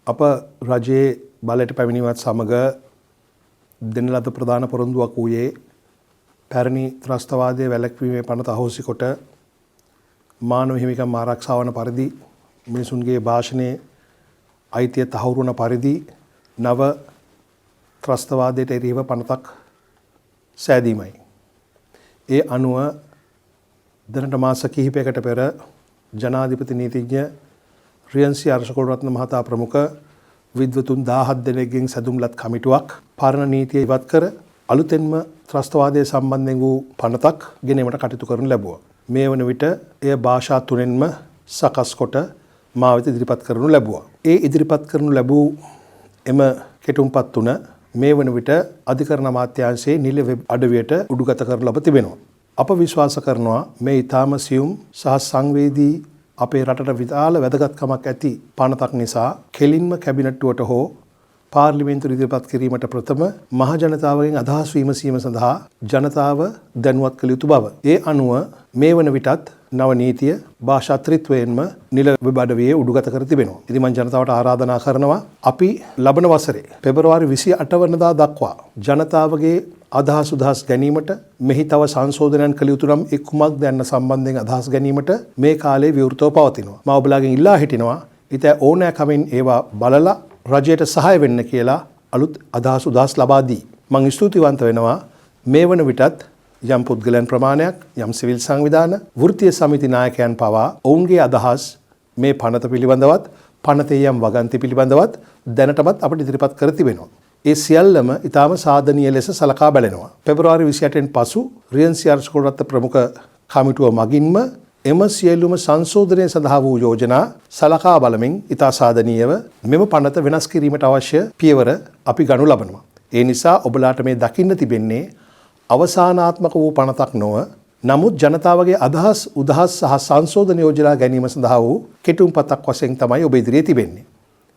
අප රජයේ බලයට පැමිණීමත් සමග දෙන ලද ප්‍රධාන පොරොන්දුවක් වූයේ පැරණි ත්‍රස්තවාදයේ වැළැක්වීමේ පනත අහෝසි කොට මානව හිමිකම් ආරක්ෂා වන පරිදි මිනිසුන්ගේ භාෂණයේ අයිතිය තහවුරු වන පරිදි නව ත්‍රස්තවාදයට එරෙහිව පනතක් සෑදීමයි. ඒ අනුව දැනට මාස කිහිපයකට පෙර ජනාධිපති නීතිඥ රියන්සි අර්ශකෝණරත්න මහතා ප්‍රමුඛ විද්වතුන් 17 දෙනෙක්ගෙන් සැදුම්ලත් කමිටුවක් පාලන නීතිය ඉවත් කර අලුතෙන්ම ත්‍රස්තවාදයේ සම්බන්ධයෙන් වූ පනතක් ගෙනීමට කටයුතු කරනු ලැබුවා. මේ වන විට එය භාෂා තුනෙන්ම සකස් කොට මා වෙත ඉදිරිපත් කරනු ලැබුවා. ඒ ඉදිරිපත් කරනු ලැබූ එම කෙටුම්පත් තුන මේ වන විට අධිකරණ අමාත්‍යාංශයේ නිල වෙබ් අඩවියට උඩුගත කරනු ලබ තිබෙනවා. අප විශ්වාස කරනවා මේ ඊටාම සියුම් සහ සංවේදී අපේ රටට විශාල වැදගත්කමක් ඇති පනතක් නිසා කෙලින්ම කැබිනට්ටුවට හෝ පාර්ලිමේන්තුවට ඉදිරිපත් කිරීමට ප්‍රථම මහ ජනතාවගෙන් අදහස් විමසීම සඳහා ජනතාව දැනුවත් කළ යුතු බව. ඒ අනුව මේ වන විටත් නව නීතිය භාෂා ත්‍රිත්වයෙන්ම නිල වෙබ් අඩවියේ උඩුගත කර තිබෙනවා. ඉතින් මම ජනතාවට ආරාධනා කරනවා අපි ලබන වසරේ පෙබරවාරි 28 වෙනිදා දක්වා ජනතාවගේ අදහස් උදහස් ගැනීමට මෙහි තව සංශෝධනයන් කළ යුතු නම් එක් කුමක්ද යන්න සම්බන්ධයෙන් අදහස් ගැනීමට මේ කාලේ විවෘතව පවතිනවා. මම ඔබලාගෙන් ඉල්ලා හිටිනවා ඉතින් ඕනෑකමින් ඒවා බලලා රජයට සහාය වෙන්න කියලා අලුත් අදහස් උදහස් ලබා දී. මම ස්තුතිවන්ත වෙනවා මේ වන විටත් යම් පුද්ගලයන් ප්‍රමාණයක් යම් සිවිල් සංවිධාන වෘත්තීය සමිති නායකයන් පවා ඔවුන්ගේ අදහස් මේ පනත පිළිබඳවත් පනතේ යම් වගන්ති පිළිබඳවත් දැනටමත් අපිට ඉදිරිපත් කර තිබෙනවා. ඒ සියල්ලම ඊටාම සාධනීය ලෙස සලකා බලනවා. පෙබරවාරි 28 පසු රියන්සි අර්ශකෝණරත්න ප්‍රමුඛ කමිටුව මගින්ම එම සියලුම සංශෝධනය සඳහා වූ යෝජනා සලකා බලමින් ඉතා සාධනීයව මෙම පනත වෙනස් කිරීමට අවශ්‍ය පියවර අපි ගනු ලබනවා. ඒ නිසා ඔබලාට මේ දකින්න තිබෙන්නේ අවසානාත්මක වූ පනතක් නොව නමුත් ජනතාවගේ අදහස් උදහස් සහ සංශෝධන යෝජනා ගැනීම සඳහා වූ කෙටුම්පතක් වශයෙන් තමයි ඔබ ඉදිරියේ තිබෙන්නේ.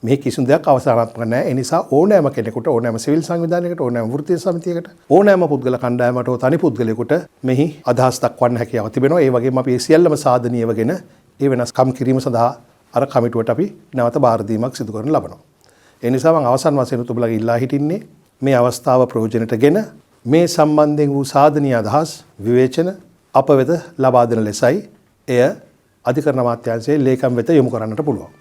මේ කිසිදු දෙයක් අවසානාත්මක නැහැ. ඒ නිසා ඕනෑම කෙනෙකුට ඕනෑම සිවිල් සංවිධානයකට ඕනෑම වෘත්තීය සමිතියකට ඕනෑම පුද්ගල කණ්ඩායමකට හෝ තනි පුද්ගලයෙකුට මෙහි අදහස් දක්වන්න හැකියාව තිබෙනවා. ඒ වගේම අපි මේ සියල්ලම සාධනීයවගෙන ඒ වෙනස්කම් කිරීම සඳහා අර කමිටුවට අපි නැවත බාර දීමක් සිදු කරන ලබනවා. ඒ නිසා මම අවසන් වශයෙන් ඔබලාගේ ඉල්ලා හිටින්නේ මේ අවස්ථාව ප්‍රයෝජනටගෙන මේ සම්බන්ධයෙන් වූ සාධනීය අදහස් විවේචන අප වෙත ලබා දෙන ලෙසයි එය අධිකරණ අමාත්‍යාංශයේ ලේකම් වෙත යොමු කරන්නට පුළුවන්.